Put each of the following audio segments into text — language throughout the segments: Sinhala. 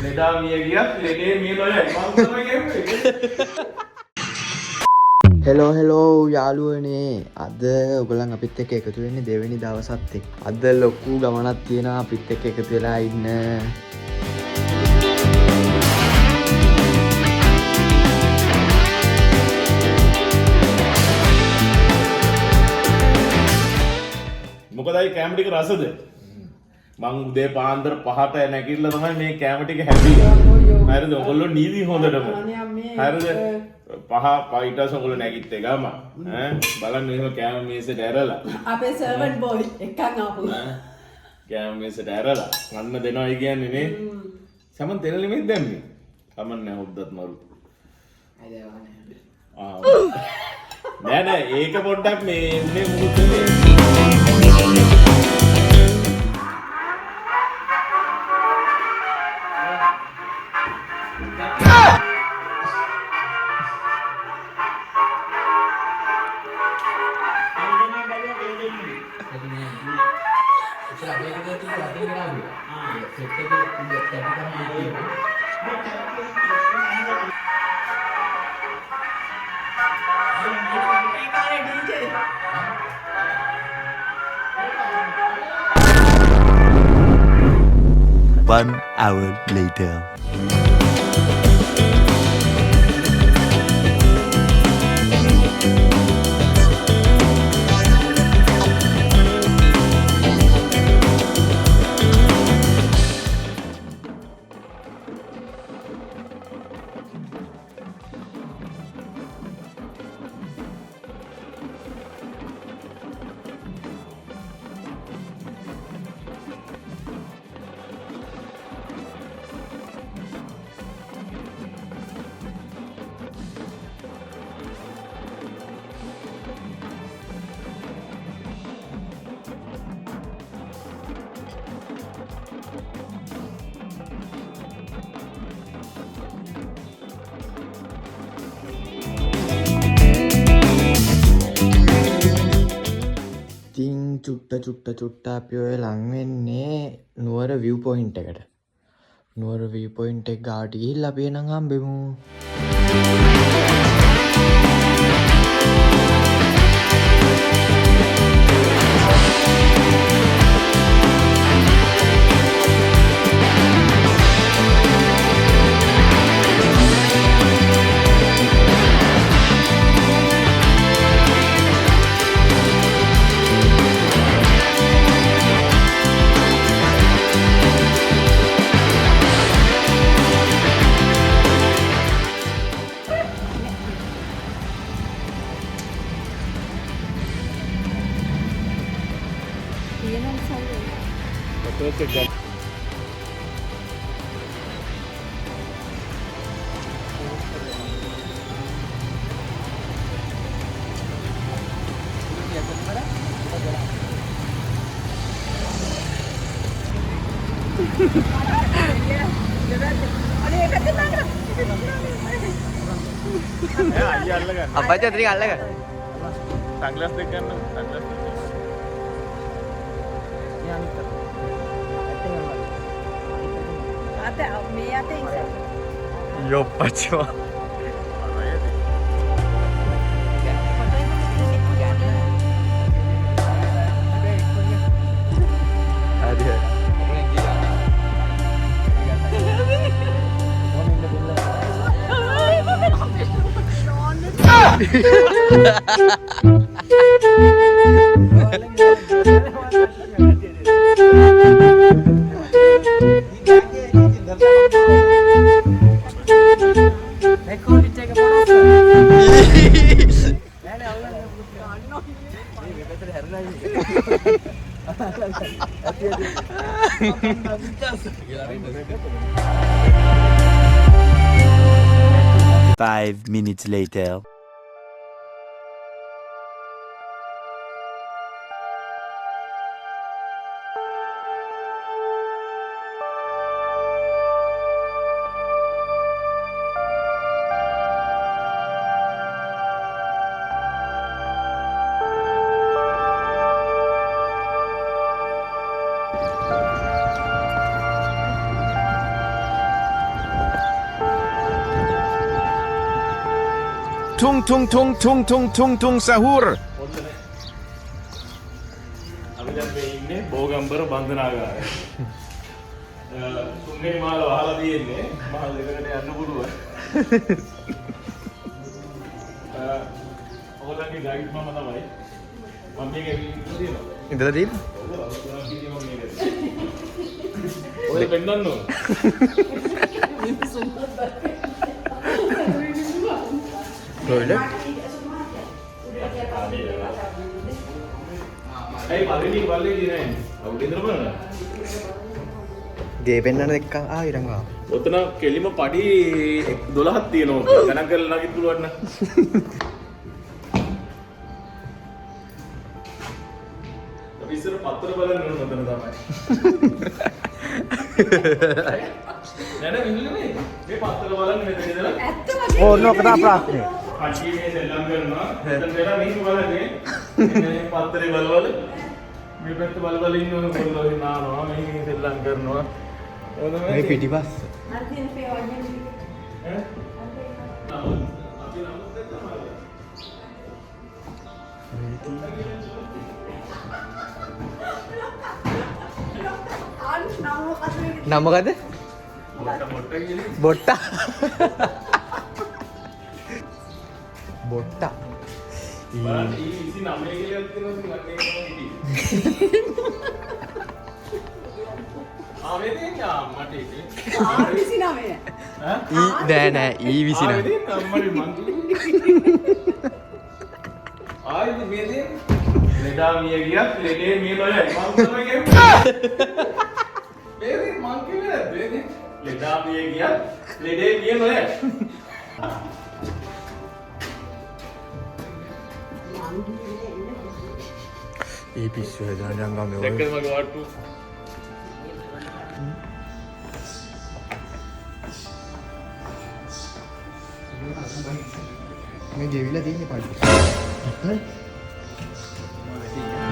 ලෙඩා මිය ගියත් ලෙඩේ මිය නොයයි මම තමයි කියන්නේ. හෙලෝ යාළුවනේ අද ඔගලන් අපිත් එක්ක එකතු වෙන්නේ දෙවෙනි දවසත් එක්ක. අද ලොකු ගමනක් තියෙනවා අපිත් එක්ක එකතු වෙලා ඉන්න. මොකදයි කැම ටික රසද? මං උදේ පාන්දර 5ට නැගිටලා තමයි මේ කැම ටික හැදුවේ. හරිද? ඔයගොල්ලෝ නීති හොඳටම. හරිද? 5 ඊට පස්සේ ඔයගොල්ලෝ නැගිට්ටේ ගම. බලන්න එහෙම කැම මේසෙට ඇරලා. අපේ සර්වන්ට් බෝයි එකක් ආපු. කැම මේසෙට ඇරලා ගන්න දෙනවයි කියන්නේ නේ. සමන් තෙල් නෙමෙයි දැම්මේ. කමන්නේ හොද්දත් මරු. නෑ ඒක පොඩ්ඩක් මේ උනේ මුහුතේ. One hour later. චුට්ට අපි ඔය ලං වෙන්නේ නුවර view point එකට. නුවර view point එක ගාවට ගිහිල්ලා අපි එනං හම්බෙමු. Apa aja tadi ngalah kan? Sunglass dek kan? Sunglass. අත මේ අතේ ඉස්සර. යොප්පච්චෝ. Five minutes later. tung tung tung tung tung tung tung sahur. අපි දැන් මේ ඉන්නේ බෝගම්බර බන්ධනාගාරය. තුන්වෙනි මාළ වහලා තියෙන්නේ. මාළ දෙකකට යන්න පුළුවන්. ඔයගොල්ලන්ගේ ගයිඩ් මම තමයි. මම මේක ඇවිල්ලා තියෙනවා. ඉඳලා තියෙන්නේ? ඔය පෙන්නන්න ඕන. කොහෙද? ඇයි පරිදි බලලේ දිනේ? අවුල් ඉදර බලන්න. ගේ පෙන්නන එක්ක ඊරංග ආවා. ඔතන කෙලිම පඩි 12ක් තියෙනවා. ගණන් කරලා නගින්න පුළුවන් න ะ. අපි ඉස්සර පත්‍ර බලන්න ඕන ඔතන තමයි. නෑ නෑ මෙන්න මේ පත්‍ර බලන්න මෙතන ඉඳලා. ඇත්ත වගේ. ඕන ඔකට ප්‍රශ්නේ. කට්ටිය මේ සෙල්ලම් කරනවා. එතන වෙලා මෙහෙම බලන්නේ. මේ පත්‍රේ බලවල මේ පැත්ත බලවල ඉන්න ඕන කොල්ලෝ නානවා. මේ සෙල්ලම් කරනවා. මේ පිටිපස්ස. අර තියෙන පේවන්නේ. ඈ? අපි නමුත් තමයි. නම මොකද? බොට්ටා. බොට්ටා. බලන්න ඊ 29 කියලා තියෙනවා මට ඒක හිටියේ. ආවේ දෙන්න මට ඒක. ආ 29. ඈ? නෑ ඊ 29. ආවේ දෙන්න අම්මරි මං. ආයේ මේ දෙන්න. ලෙඩා මිය ගියත් ලෙඩේ මිය නොයයි මං තමයි කියන්නේ. මේ මං කියන්නේ මේ ලෙඩා මිය ගියත් ලෙඩේ මිය නොයයි. ඒ පිස්සු හදන ජංගම මේ දැක්කද මගේ වාට්ටු? මේ ගෙවිලා තියෙන්නේ පඩි. හරි.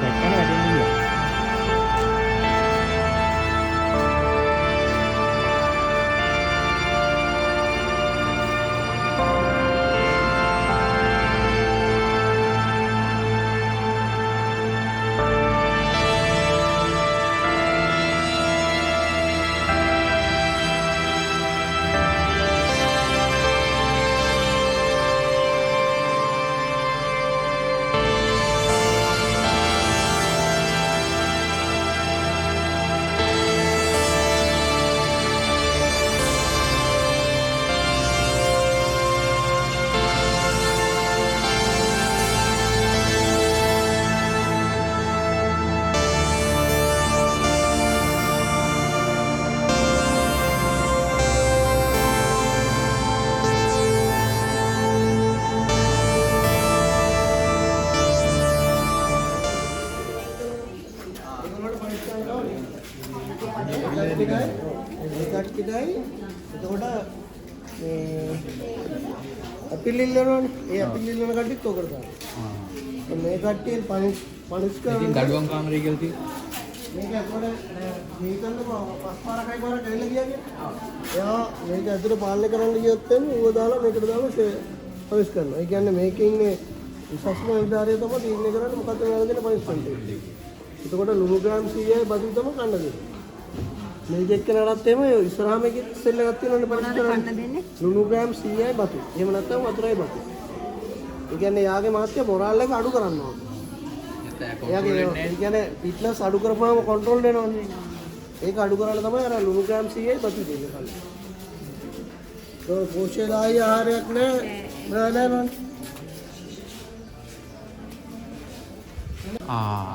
දැක්කම වැඩෙන්නේ. අපිල් ඉල්ලනවනේ. ඒ අපිල් ඉල්ලන කට්ටියත් ඔකට දානවා. මේ කට්ටිය පනිස් කරනවා. ඉතින් දඩුවම් කාමරේ කියලා තියෙනවා. මේක ඇතුළට මේකන්න පස් පාරකයි පාරක් ඇවිල්ලා ගියා කියන්නේ. එයා මේක ඇතුළට පාලනය කරන්න ගියොත් එන්නේ ඌව දාලා මේකට දාලා පනිස් කරනවා. ඒ කියන්නේ මේකේ ඉන්නේ විශේෂම නිලධාරිය තමයි තීරණය කරන්නේ මොකක්ද මෙයාලා දෙන පනිස්මන්ට් එක. එතකොට ලුණු ග්‍රෑම් 100යි බදු තමයි කන්න දෙන්නේ. මේක එක්කනටත් එහෙම ඉස්සරහාම එකේ සෙල් එකක් තියෙනවනේ පරිස්සම් කරන්න. ලුණු ග්‍රෑම් 100යි බතු. එහෙම නැත්නම් වතුරයි බතු. ඒ කියන්නේ යාගේ මහත්ය මොරාල් එක අඩු කරන්න ඕන. එයාගේ ඒ කියන්නේ ෆිට්නස් අඩු කරපුවාම කන්ට්‍රෝල් වෙනවනේ. ඒක අඩු කරලා තමයි අර ලුණු ග්‍රෑම් 100යි බතු දෙන්නේ කලින්. તો පෝෂ්‍යදායී ආහාරයක් නෑ නෑ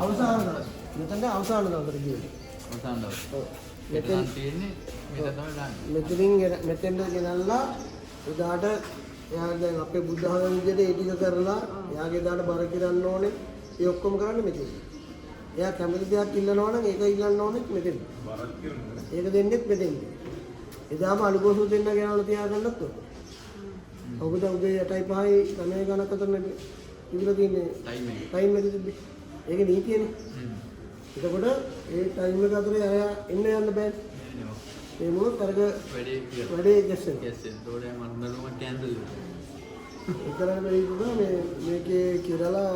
අවසාන දවස්. මෙතන අවසාන දවසට ගියේ. අවසාන දවස්. ඔව්. මෙතන තියෙන්නේ මෙතන තමයි දාන්නේ. මෙතෙන්ද ගෙනල්ලා උදාට එයා දැන් අපේ බුද්ධ ධර්ම විදියට ඒ ටික කරලා එයාගේ දාට බර කිරන්න ඕනේ. ඒ ඔක්කොම කරන්නේ මෙතෙන්. එයා කැමති දෙයක් ඉල්ලනවා නම් ඒක ඉල්ලන්න ඕනේ මෙතෙන්. බරක් කියනවා. ඒක දෙන්නෙත් මෙතෙන්. එදාම අනුගෝසු දෙන්න ගෙනල්ලා තියාගන්නත් ඕන. ඔබට උදේ 8:05 9 ගණක් අතර ඉඳලා තියෙන්නේ ටයිම් එක තිබ්බේ. ඒක නීතියනේ. එතකොට ඒ ටයිම් එක අතරේ අය එන්න යන්න බෑ. ඒ මොකද කරග වැඩේ ගැස්සෙන්. ඒතෝරේ මන්නරුම කැන්සල් එතරම් මේක මේකේ කියලා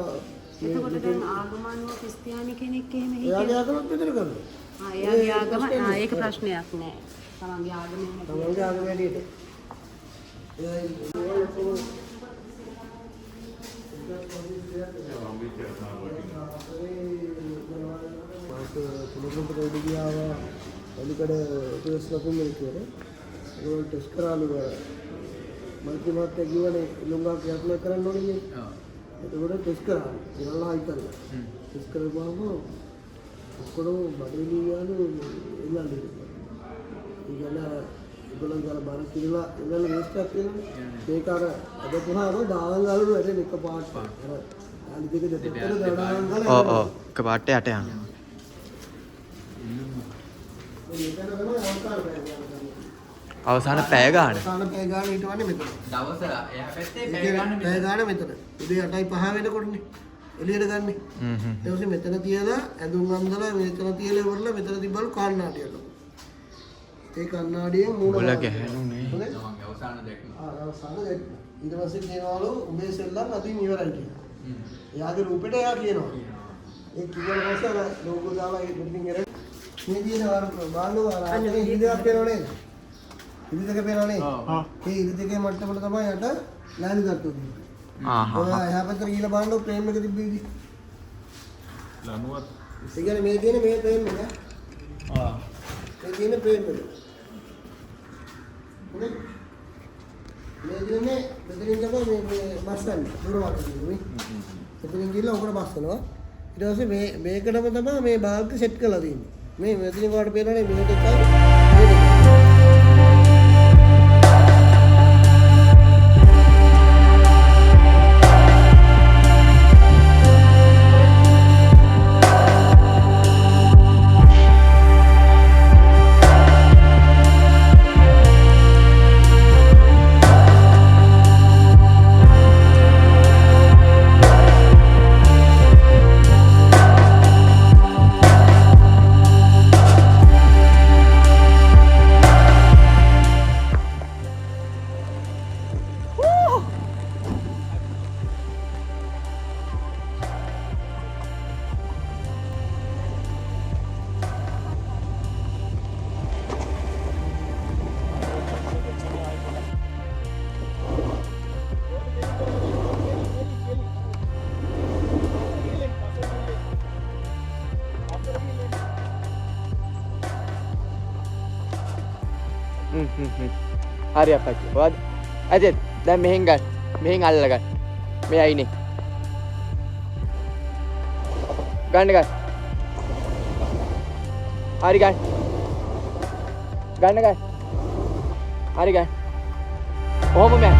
එතකොට දැන් ආගමනුව ක්‍රිස්තියානි කෙනෙක් එහෙම එයාගේ ආගමක් විතර කරනවා. එයාගේ ආගම ඒක ප්‍රශ්නයක් නෑ. තමන්ගේ ආගමෙන් තමන්ගේ ආගම වැඩියට. අලිකඩ ටෙස් ලකුණු ඉක්වල ඒක ටෙස් කරාලු මල්ටි මාත් කියවනේ ලුංගා ක්‍රියාත්මක කරන්න ඕනේ නේ. එතකොට ටෙස් කරා. ඉරලා හිටන්න. ටෙස් කරපුවාම ඔක්කොම බඩේලි යන ඉල්ලන්නේ. ඉතලා ඒගොල්ලන් ගාලා බාර කිරලා ඉල්ලන වේස්ට් එකක් තියෙනවා. ඒක අර අද පුරාම දාවල් වල වැඩ එක පාට්. අර අලි දෙක දෙපැත්තට දාවල් ගාලා ඔව් එක පාට යට යනවා. මේකන තමයි අවකාශ පැය අවසාන පැය ගන්න. අවසාන පැය ගන්න හිටවන්නේ මෙතන. දවස එහා පැත්තේ පැය ගන්න මෙතන. උදේ 8:05 වෙනකොටනේ එළියට ගන්නෙ. ඊට පස්සේ මෙතන තියලා ඇඳුම් අඳලා මෙතන තියලා ඉවරලා මෙතන තිබ්බලු කන්නාඩියට. ඒ කන්නාඩියෙන් මූණ බොල ගැහණුනේ. හොඳයි. තමන්ගේ අවසාන දැක්ම. අවසාන දැක්ම. ඊට පස්සේ කියනවලු උඹේ සෙල්ලම් අදින් ඉවරයි කියලා. එයාගේ රූපෙට එයා කියනවා. ඒ කියන පස්සේ අර ලෝගෝ දාලා ඉතින් එර මේ දින අර බාලු අර ඉඳලා පේනවනේ. ඉඳිදක පේනවනේ. ඒ ඉඳිදකේ මට්ටමට තමයි යට ලෑලි ගත්තොත්. ඔය එහා පැත්තට ගිහලා බලන්න ප්‍රේම් එක තිබ්බ විදි. ලනුවත් ඒ කියන්නේ මේ තියෙන මේ ප්‍රේම් එක. මේ තියෙන ප්‍රේම් එක. හොඳයි. මේ දිනේ මෙතනින් තමයි මේ බස්සන්නේ. දුරවට තියෙන්නේ. මෙතනින් ගිහලා උකට බස්සනවා. ඊට පස්සේ මේකටම තමයි මේ බාල්ක සෙට් කරලා තියෙන්නේ. මේ මෙතනින් වාට පේනවනේ මේක එකයි. හරි අපච්චි. ඔයාද අදෙත් දැන් මෙහෙන් ගන්න. මෙහෙන් අල්ලගන්න. මේ අයිනේ. ගන්න ගන්න. හරි ගන්න. ගන්න ගන්න. හරි ගන්න. ඔහොම මෑ.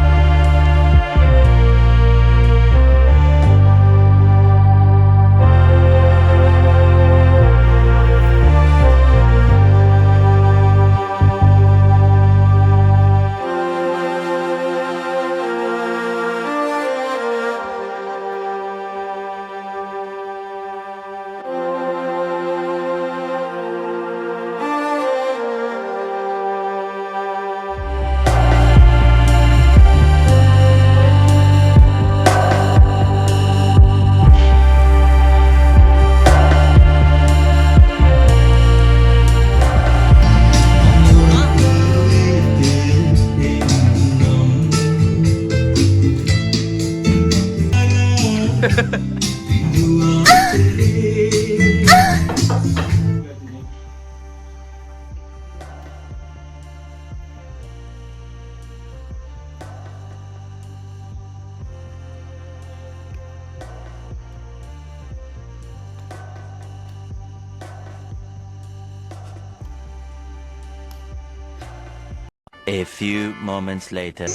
A few moments later.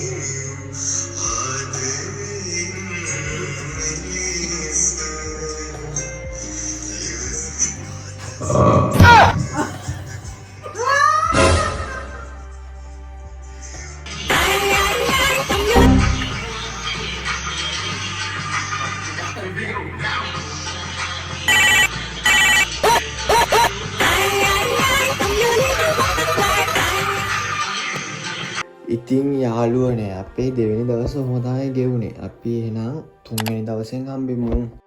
ඉතින් යාළුවනේ අපේ දෙවෙනි දවස හොම තමයි ගෙවුනේ. අපි එහෙනම් තුන්වෙනි දවසෙන් හම්බෙමු.